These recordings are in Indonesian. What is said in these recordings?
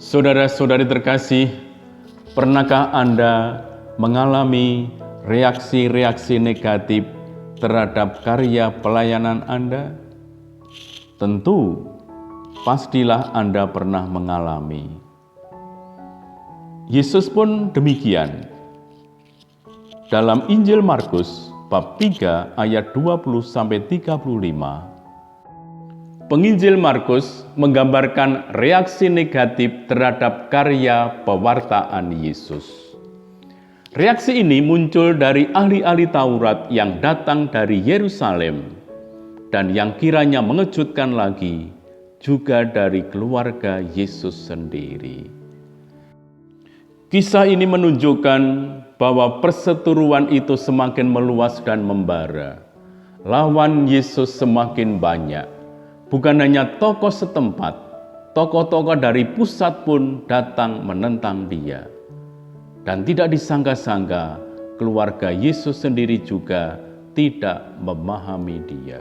Saudara-saudari terkasih, pernahkah Anda mengalami reaksi-reaksi negatif terhadap karya pelayanan Anda? Tentu, pastilah Anda pernah mengalami. Yesus pun demikian. Dalam Injil Markus bab 3 ayat 20-35, Penginjil Markus menggambarkan reaksi negatif terhadap karya pewartaan Yesus. Reaksi ini muncul dari ahli-ahli Taurat yang datang dari Yerusalem dan yang kiranya mengejutkan lagi juga dari keluarga Yesus sendiri. Kisah ini menunjukkan bahwa perseteruan itu semakin meluas dan membara. Lawan Yesus semakin banyak. Bukan hanya tokoh setempat, tokoh-tokoh dari pusat pun datang menentang dia. Dan tidak disangka-sangka, keluarga Yesus sendiri juga tidak memahami dia.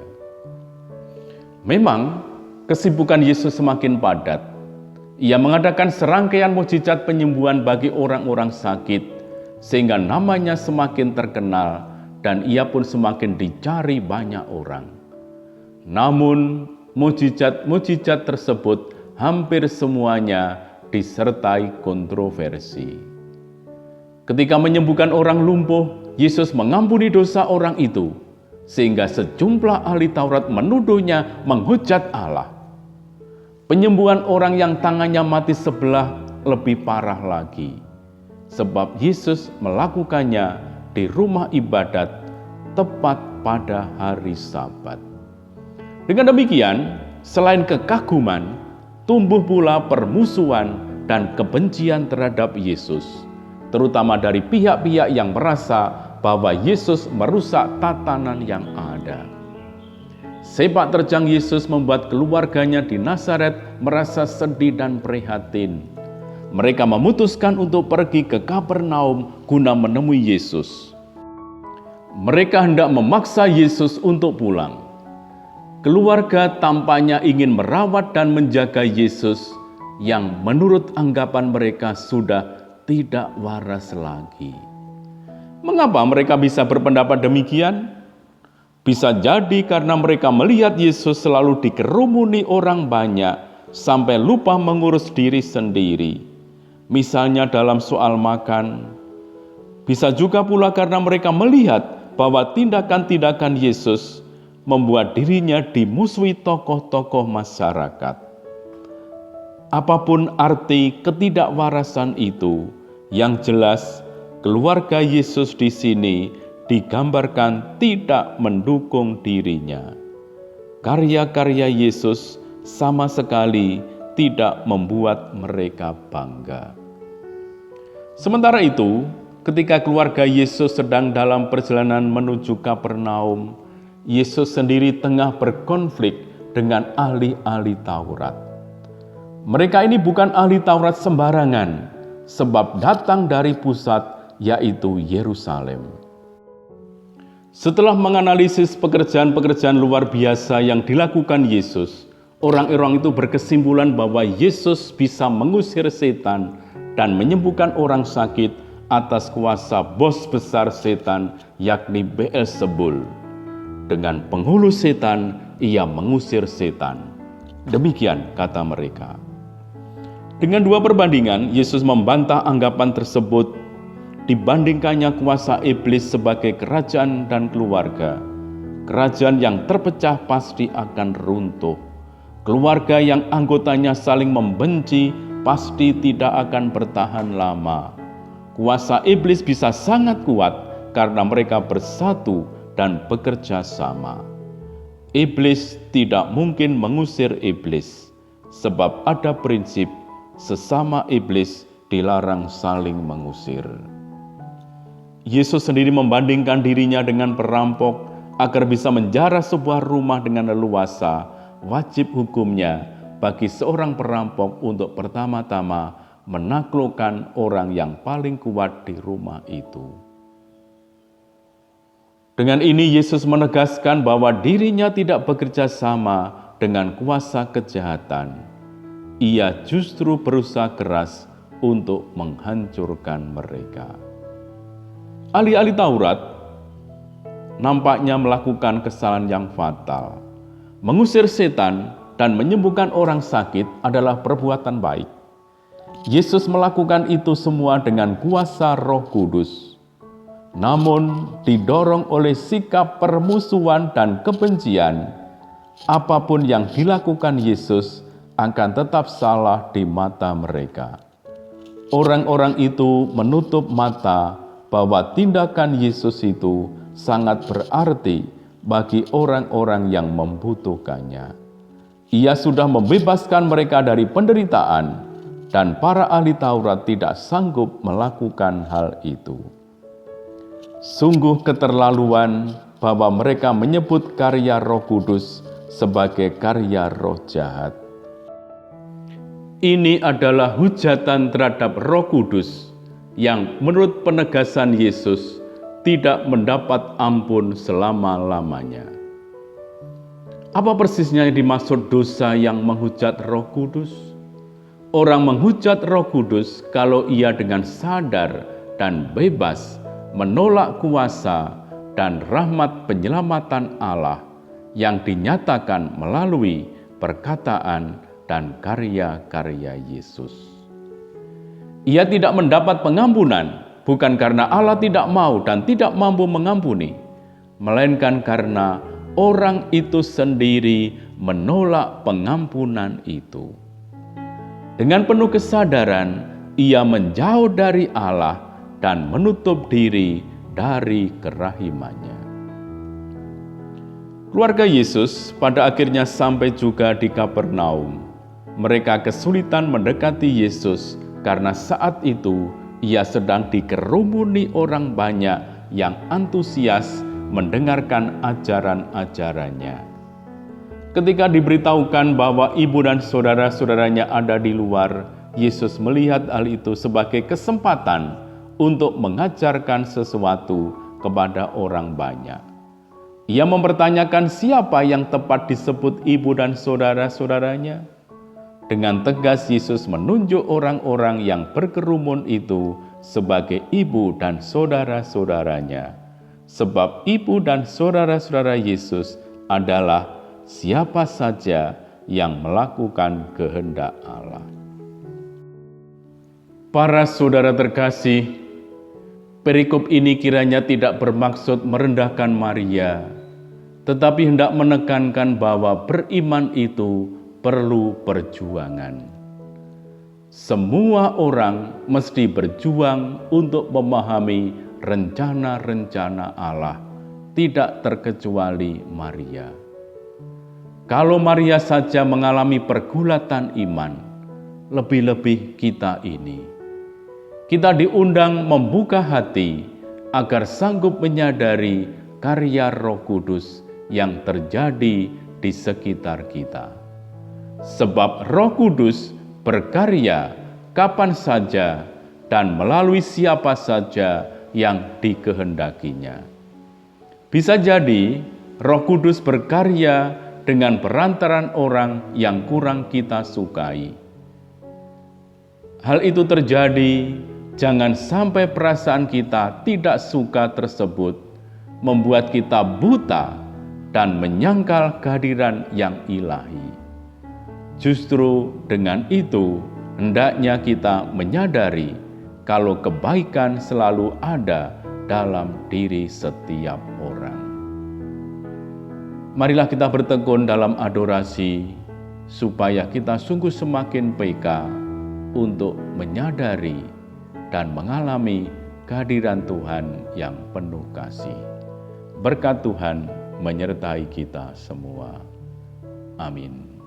Memang, kesibukan Yesus semakin padat. Ia mengadakan serangkaian mukjizat penyembuhan bagi orang-orang sakit, sehingga namanya semakin terkenal dan ia pun semakin dicari banyak orang. Namun, mukjizat tersebut hampir semuanya disertai kontroversi. Ketika menyembuhkan orang lumpuh, Yesus mengampuni dosa orang itu, sehingga sejumlah ahli Taurat menuduhnya menghujat Allah. Penyembuhan orang yang tangannya mati sebelah lebih parah lagi, sebab Yesus melakukannya di rumah ibadat tepat pada hari Sabat. Dengan demikian, selain kekaguman, tumbuh pula permusuhan dan kebencian terhadap Yesus, terutama dari pihak-pihak yang merasa bahwa Yesus merusak tatanan yang ada. Sepak terjang Yesus membuat keluarganya di Nazaret merasa sedih dan prihatin. Mereka memutuskan untuk pergi ke Kapernaum guna menemui Yesus. Mereka hendak memaksa Yesus untuk pulang. Keluarga tampaknya ingin merawat dan menjaga Yesus yang menurut anggapan mereka sudah tidak waras lagi. Mengapa mereka bisa berpendapat demikian? Bisa jadi karena mereka melihat Yesus selalu dikerumuni orang banyak sampai lupa mengurus diri sendiri. Misalnya dalam soal makan. Bisa juga pula karena mereka melihat bahwa tindakan-tindakan Yesus membuat dirinya dimusuhi tokoh-tokoh masyarakat. Apapun arti ketidakwarasan itu, yang jelas keluarga Yesus di sini digambarkan tidak mendukung dirinya. Karya-karya Yesus sama sekali tidak membuat mereka bangga. Sementara itu, ketika keluarga Yesus sedang dalam perjalanan menuju Kapernaum, Yesus sendiri tengah berkonflik dengan ahli-ahli Taurat. Mereka ini bukan ahli Taurat sembarangan, sebab datang dari pusat, yaitu Yerusalem. Setelah menganalisis pekerjaan-pekerjaan luar biasa yang dilakukan Yesus, orang-orang itu berkesimpulan bahwa Yesus bisa mengusir setan dan menyembuhkan orang sakit atas kuasa bos besar setan, yakni Beelzebul. Dengan penghulu setan, ia mengusir setan. Demikian kata mereka. Dengan dua perbandingan, Yesus membantah anggapan tersebut, dibandingkannya kuasa iblis sebagai kerajaan dan keluarga. Kerajaan yang terpecah pasti akan runtuh. Keluarga yang anggotanya saling membenci pasti tidak akan bertahan lama. Kuasa iblis bisa sangat kuat karena mereka bersatu dan bekerja sama. Iblis tidak mungkin mengusir iblis, sebab ada prinsip sesama iblis dilarang saling mengusir. Yesus sendiri membandingkan dirinya dengan perampok agar bisa menjara sebuah rumah dengan leluasa. Wajib hukumnya bagi seorang perampok untuk pertama-tama menaklukkan orang yang paling kuat di rumah itu. Dengan ini Yesus menegaskan bahwa dirinya tidak bekerja sama dengan kuasa kejahatan. ia justru berusaha keras untuk menghancurkan mereka. Ahli-ahli Taurat nampaknya melakukan kesalahan yang fatal. Mengusir setan dan menyembuhkan orang sakit adalah perbuatan baik. Yesus melakukan itu semua dengan kuasa Roh Kudus. Namun, didorong oleh sikap permusuhan dan kebencian, apapun yang dilakukan Yesus akan tetap salah di mata mereka. Orang-orang itu menutup mata bahwa tindakan Yesus itu sangat berarti bagi orang-orang yang membutuhkannya. Ia sudah membebaskan mereka dari penderitaan, dan para ahli Taurat tidak sanggup melakukan hal itu. Sungguh keterlaluan bahwa mereka menyebut karya Roh Kudus sebagai karya roh jahat. Ini adalah hujatan terhadap Roh Kudus yang menurut penegasan Yesus tidak mendapat ampun selama-lamanya. Apa persisnya yang dimaksud dosa yang menghujat Roh Kudus? Orang menghujat Roh Kudus kalau ia dengan sadar dan bebas menolak kuasa dan rahmat penyelamatan Allah yang dinyatakan melalui perkataan dan karya-karya Yesus. Ia tidak mendapat pengampunan bukan karena Allah tidak mau dan tidak mampu mengampuni, melainkan karena orang itu sendiri menolak pengampunan itu. Dengan penuh kesadaran, ia menjauh dari Allah dan menutup diri dari kerahimannya. Keluarga Yesus pada akhirnya sampai juga di Kapernaum. Mereka kesulitan mendekati Yesus karena saat itu ia sedang dikerumuni orang banyak yang antusias mendengarkan ajaran-ajarannya. Ketika diberitahukan bahwa ibu dan saudara-saudaranya ada di luar, Yesus melihat hal itu sebagai kesempatan untuk mengajarkan sesuatu kepada orang banyak. Ia mempertanyakan siapa yang tepat disebut ibu dan saudara-saudaranya. Dengan tegas Yesus menunjuk orang-orang yang berkerumun itu sebagai ibu dan saudara-saudaranya. Sebab ibu dan saudara-saudara Yesus adalah siapa saja yang melakukan kehendak Allah. Para saudara terkasih, perikop ini kiranya tidak bermaksud merendahkan Maria, tetapi hendak menekankan bahwa beriman itu perlu perjuangan. Semua orang mesti berjuang untuk memahami rencana-rencana Allah, tidak terkecuali Maria. Kalau Maria saja mengalami pergulatan iman, lebih-lebih kita ini. Kita diundang membuka hati agar sanggup menyadari karya Roh Kudus yang terjadi di sekitar kita. Sebab Roh Kudus berkarya kapan saja dan melalui siapa saja yang dikehendakinya. Bisa jadi Roh Kudus berkarya dengan perantaran orang yang kurang kita sukai. Hal itu terjadi, jangan sampai perasaan kita tidak suka tersebut membuat kita buta dan menyangkal kehadiran yang ilahi. Justru dengan itu, hendaknya kita menyadari kalau kebaikan selalu ada dalam diri setiap orang. Marilah kita bertekun dalam adorasi, supaya kita sungguh semakin peka untuk menyadari dan mengalami kehadiran Tuhan yang penuh kasih. Berkat Tuhan menyertai kita semua. Amin.